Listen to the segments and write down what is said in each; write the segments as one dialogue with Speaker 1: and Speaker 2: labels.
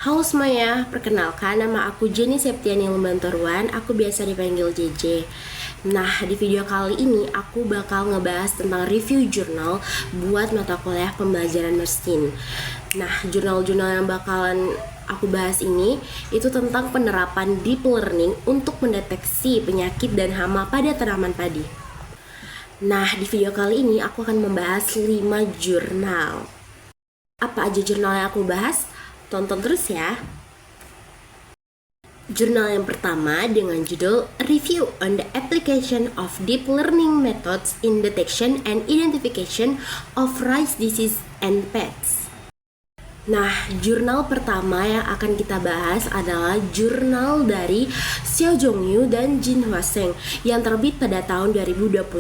Speaker 1: Halo semuanya, perkenalkan nama aku Jenny Septiani Lumbantoruan, aku biasa dipanggil JJ. Nah, di video kali ini aku bakal ngebahas tentang review jurnal buat mata kuliah pembelajaran mesin. Nah, jurnal-jurnal yang bakalan aku bahas ini itu tentang penerapan deep learning untuk mendeteksi penyakit dan hama pada tanaman padi. Nah, di video kali ini aku akan membahas 5 jurnal. Apa aja jurnal yang aku bahas? Tonton terus ya. Jurnal yang pertama dengan judul Review on the Application of Deep Learning Methods in Detection and Identification of Rice Disease and Pests. Nah, jurnal pertama yang akan kita bahas adalah jurnal dari Xiao Zhongyu dan Jin Huaseng yang terbit pada tahun 2024.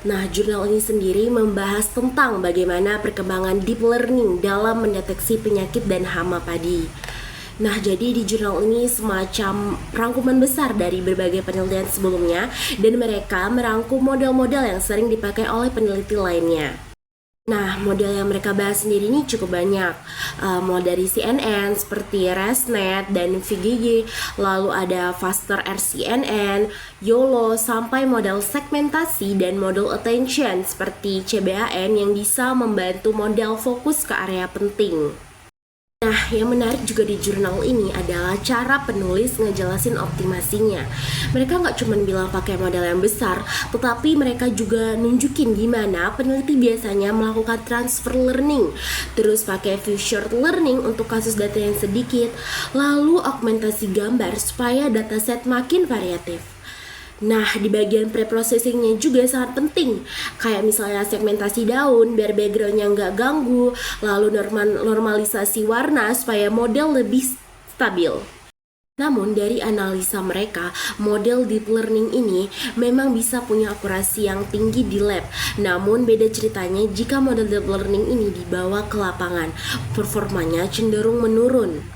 Speaker 1: Nah, jurnal ini sendiri membahas tentang bagaimana perkembangan deep learning dalam mendeteksi penyakit dan hama padi. Nah, jadi di jurnal ini semacam rangkuman besar dari berbagai penelitian sebelumnya dan mereka merangkum model-model yang sering dipakai oleh peneliti lainnya. Nah, model yang mereka bahas sendiri ini cukup banyak, mulai dari CNN seperti ResNet dan VGG, lalu ada Faster RCNN, YOLO, sampai model segmentasi dan model attention seperti CBAN yang bisa membantu model fokus ke area penting. Nah, yang menarik juga di jurnal ini adalah cara penulis ngejelasin optimasinya. Mereka nggak cuma bilang pakai model yang besar, tetapi mereka juga nunjukin gimana peneliti biasanya melakukan transfer learning, terus pakai featured learning untuk kasus data yang sedikit, lalu augmentasi gambar supaya dataset makin variatif. Nah, di bagian pre-processingnya juga sangat penting, kayak misalnya segmentasi daun biar backgroundnya nggak ganggu, lalu normalisasi warna supaya model lebih stabil. Namun dari analisa mereka, model deep learning ini memang bisa punya akurasi yang tinggi di lab. Namun beda ceritanya jika model deep learning ini dibawa ke lapangan, performanya cenderung menurun.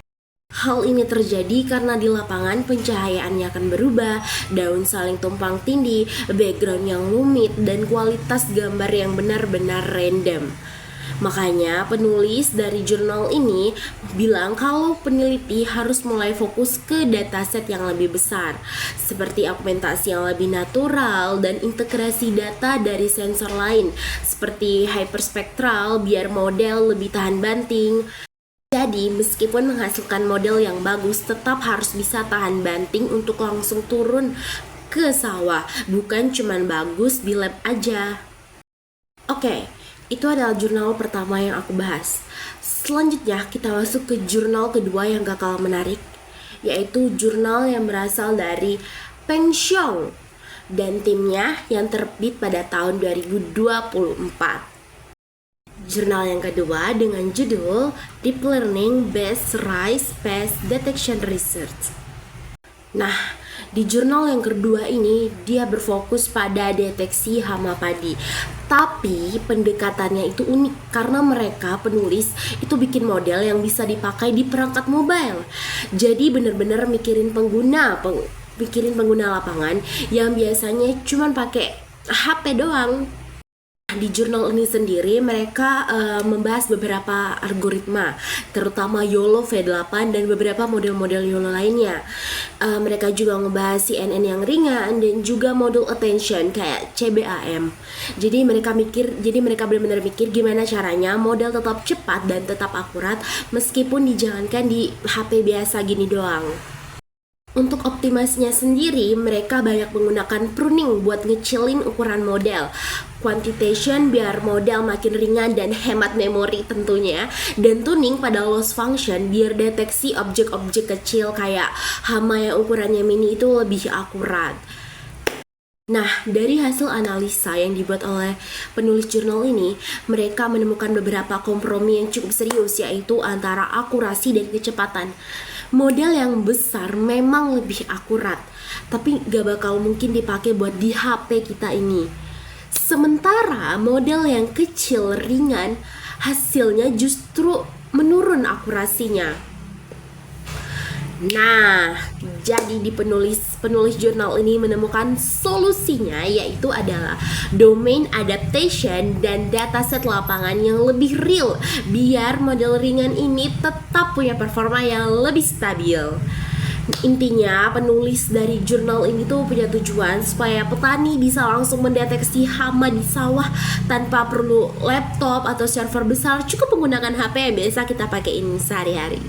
Speaker 1: Hal ini terjadi karena di lapangan pencahayaannya akan berubah, daun saling tumpang tindih, background yang rumit, dan kualitas gambar yang benar-benar random. Makanya penulis dari jurnal ini bilang kalau peneliti harus mulai fokus ke dataset yang lebih besar, seperti augmentasi yang lebih natural dan integrasi data dari sensor lain, seperti hyperspektral biar model lebih tahan banting. Jadi, meskipun menghasilkan model yang bagus, tetap harus bisa tahan banting untuk langsung turun ke sawah, bukan cuman bagus di lab aja. Oke, itu adalah jurnal pertama yang aku bahas. Selanjutnya, kita masuk ke jurnal kedua yang gak kalah menarik, yaitu jurnal yang berasal dari Peng Xiong dan timnya yang terbit pada tahun 2024. Jurnal yang kedua dengan judul Deep Learning Based Rice Pest Detection Research. Nah, di jurnal yang kedua ini dia berfokus pada deteksi hama padi. Tapi pendekatannya itu unik karena mereka penulis itu bikin model yang bisa dipakai di perangkat mobile. Jadi benar-benar mikirin pengguna lapangan yang biasanya cuma pakai HP doang. Di jurnal ini sendiri mereka membahas beberapa algoritma, terutama YOLO V8 dan beberapa model-model YOLO lainnya. Mereka juga ngebahas CNN yang ringan dan juga model attention kayak CBAM. Jadi mereka benar-benar mikir gimana caranya model tetap cepat dan tetap akurat meskipun dijalankan di HP biasa gini doang. Untuk optimasinya sendiri, mereka banyak menggunakan pruning buat ngecilin ukuran model, quantitation biar model makin ringan dan hemat memori tentunya, dan tuning pada loss function biar deteksi objek-objek kecil kayak hama yang ukurannya mini itu lebih akurat. Nah, dari hasil analisa yang dibuat oleh penulis jurnal ini, mereka menemukan beberapa kompromi yang cukup serius, yaitu antara akurasi dan kecepatan. Model yang besar memang lebih akurat, tapi gak bakal mungkin dipakai buat di HP kita ini. Sementara model yang kecil ringan, hasilnya justru menurun akurasinya. Nah, jadi di penulis jurnal ini menemukan solusinya, yaitu adalah domain adaptation dan dataset lapangan yang lebih real biar model ringan ini tetap punya performa yang lebih stabil. Intinya penulis dari jurnal ini tuh punya tujuan supaya petani bisa langsung mendeteksi hama di sawah tanpa perlu laptop atau server besar, cukup menggunakan HP yang biasa kita pakaiin sehari-hari.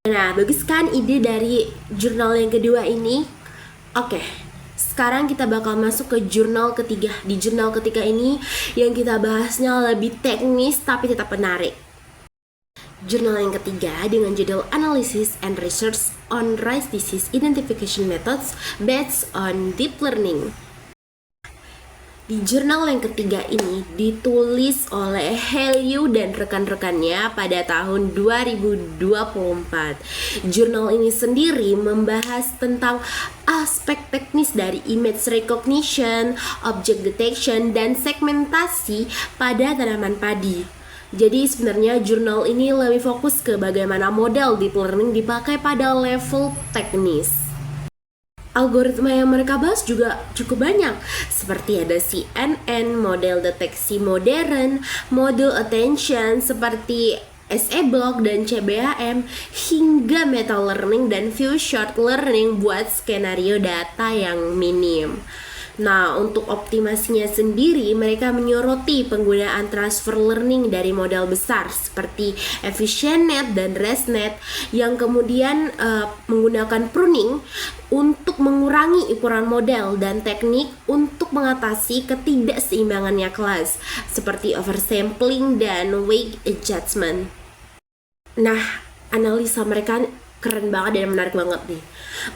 Speaker 1: Nah, bagus kan ide dari jurnal yang kedua ini? Oke, sekarang kita bakal masuk ke jurnal ketiga. Di jurnal ketiga ini yang kita bahasnya lebih teknis tapi tetap menarik. Jurnal yang ketiga dengan judul Analysis and Research on Rice Disease Identification Methods Based on Deep Learning. Di jurnal yang ketiga ini ditulis oleh Heliu dan rekan-rekannya pada tahun 2024. Jurnal ini sendiri membahas tentang aspek teknis dari image recognition, object detection, dan segmentasi pada tanaman padi. Jadi sebenarnya jurnal ini lebih fokus ke bagaimana model deep learning dipakai pada level teknis. Algoritma yang mereka bahas juga cukup banyak, seperti ada CNN, model deteksi modern, model attention seperti SE-Block dan CBAM, hingga meta learning dan few short learning buat skenario data yang minim. Nah, untuk optimasinya sendiri, mereka menyoroti penggunaan transfer learning dari model besar seperti EfficientNet dan ResNet yang kemudian menggunakan pruning untuk mengurangi ukuran model dan teknik untuk mengatasi ketidakseimbangannya kelas seperti oversampling dan weight adjustment. Nah, analisa mereka keren banget dan menarik banget nih.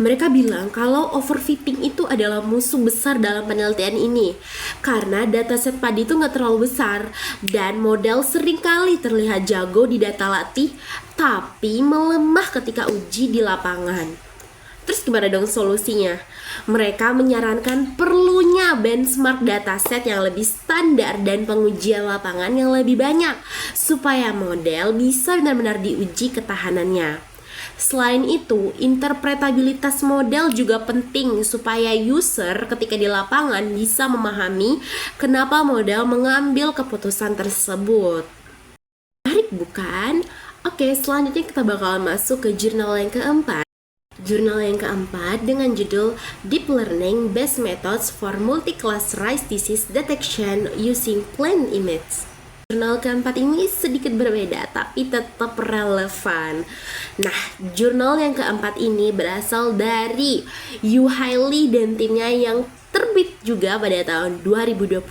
Speaker 1: Mereka bilang kalau overfitting itu adalah musuh besar dalam penelitian ini karena dataset padi itu nggak terlalu besar dan model seringkali terlihat jago di data latih tapi melemah ketika uji di lapangan. Terus gimana dong solusinya? Mereka menyarankan perlunya benchmark dataset yang lebih standar dan pengujian lapangan yang lebih banyak supaya model bisa benar-benar diuji ketahanannya. Selain itu, interpretabilitas model juga penting supaya user ketika di lapangan bisa memahami kenapa model mengambil keputusan tersebut. Menarik bukan? Oke, selanjutnya kita bakal masuk ke jurnal yang keempat. Jurnal yang keempat dengan judul Deep Learning Based Methods for Multi-Class Rice Disease Detection Using Plant Images. Jurnal keempat ini sedikit berbeda tapi tetap relevan. Nah, jurnal yang keempat ini berasal dari Yu Hailey dan timnya yang terbit juga pada tahun 2024.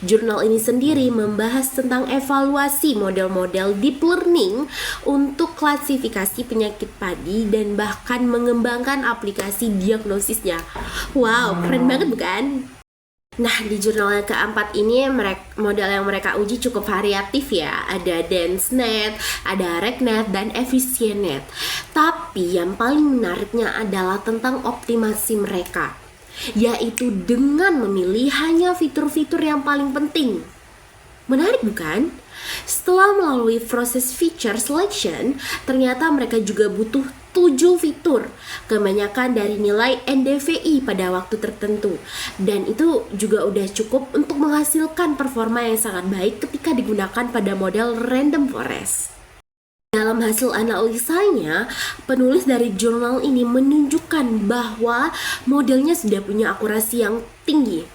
Speaker 1: Jurnal ini sendiri membahas tentang evaluasi model-model deep learning untuk klasifikasi penyakit padi dan bahkan mengembangkan aplikasi diagnosisnya. Wow, keren banget bukan? Nah, di jurnal yang keempat ini model yang mereka uji cukup variatif ya. Ada DenseNet, ada RegNet, dan EfficientNet. Tapi yang paling menariknya adalah tentang optimasi mereka, yaitu dengan memilih hanya fitur-fitur yang paling penting. Menarik bukan? Setelah melalui proses feature selection, ternyata mereka juga butuh 7 fitur, kebanyakan dari nilai NDVI pada waktu tertentu. Dan itu juga udah cukup untuk menghasilkan performa yang sangat baik ketika digunakan pada model random forest. Dalam hasil analisanya, penulis dari jurnal ini menunjukkan bahwa modelnya sudah punya akurasi yang tinggi.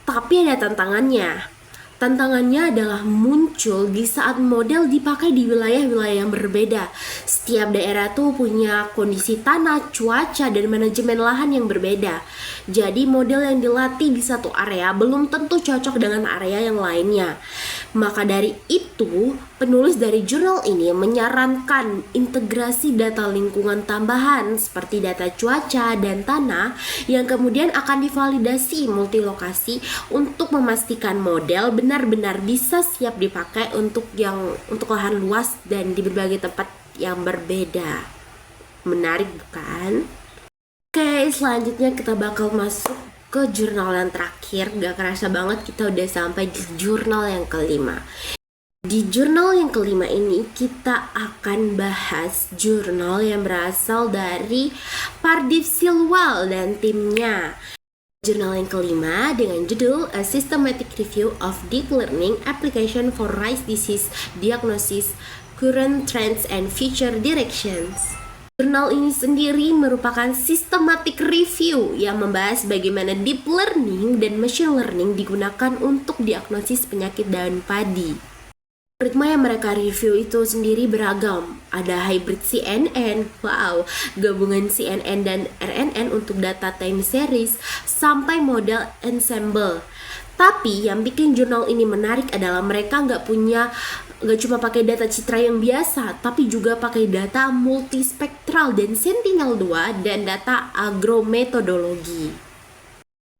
Speaker 1: Tapi ada tantangannya. Tantangannya adalah muncul di saat model dipakai di wilayah-wilayah yang berbeda. Setiap daerah tuh punya kondisi tanah, cuaca, dan manajemen lahan yang berbeda. Jadi model yang dilatih di satu area belum tentu cocok dengan area yang lainnya. Maka dari itu, penulis dari jurnal ini menyarankan integrasi data lingkungan tambahan seperti data cuaca dan tanah yang kemudian akan divalidasi multilokasi untuk memastikan model benar-benar bisa siap dipakai untuk lahan luas dan di berbagai tempat yang berbeda. Menarik bukan? Oke, selanjutnya kita bakal masuk ke jurnal yang terakhir. Gak kerasa banget kita udah sampai di jurnal yang kelima. Di jurnal yang kelima ini kita akan bahas jurnal yang berasal dari Pardeep Silwal dan timnya. Jurnal yang kelima dengan judul A Systematic Review of Deep Learning Application for Rice Disease Diagnosis, Current Trends and Future Directions. Jurnal ini sendiri merupakan systematic review yang membahas bagaimana deep learning dan machine learning digunakan untuk diagnosis penyakit daun padi. Algoritma yang mereka review itu sendiri beragam. Ada hybrid CNN, gabungan CNN dan RNN untuk data time series, sampai model ensemble. Tapi yang bikin jurnal ini menarik adalah mereka nggak cuma pakai data citra yang biasa, tapi juga pakai data multispektral dan sentinel-2 dan data agrometodologi.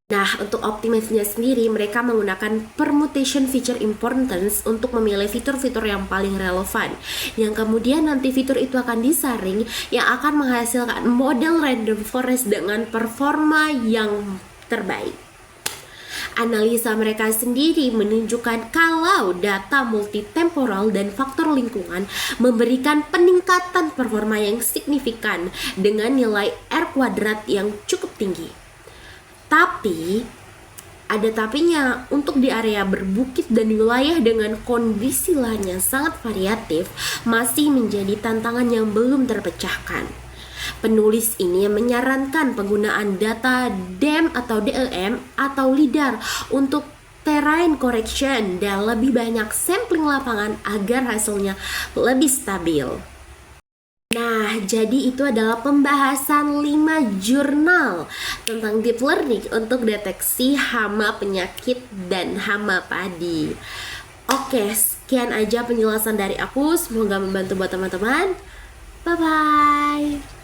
Speaker 1: Nah, untuk optimasinya sendiri, mereka menggunakan permutation feature importance untuk memilih fitur-fitur yang paling relevan. Yang kemudian nanti fitur itu akan disaring yang akan menghasilkan model random forest dengan performa yang terbaik. Analisa mereka sendiri menunjukkan kalau data multitemporal dan faktor lingkungan memberikan peningkatan performa yang signifikan dengan nilai R kuadrat yang cukup tinggi. Tapi, ada tapinya, untuk di area berbukit dan wilayah dengan kondisi lahan yang sangat variatif masih menjadi tantangan yang belum terpecahkan. Penulis ini menyarankan penggunaan data DEM atau DEM atau LIDAR untuk terrain correction dan lebih banyak sampling lapangan agar hasilnya lebih stabil. Nah, jadi itu adalah pembahasan 5 jurnal tentang deep learning untuk deteksi hama penyakit dan hama padi. Oke, sekian aja penjelasan dari aku. Semoga membantu buat teman-teman. Bye-bye.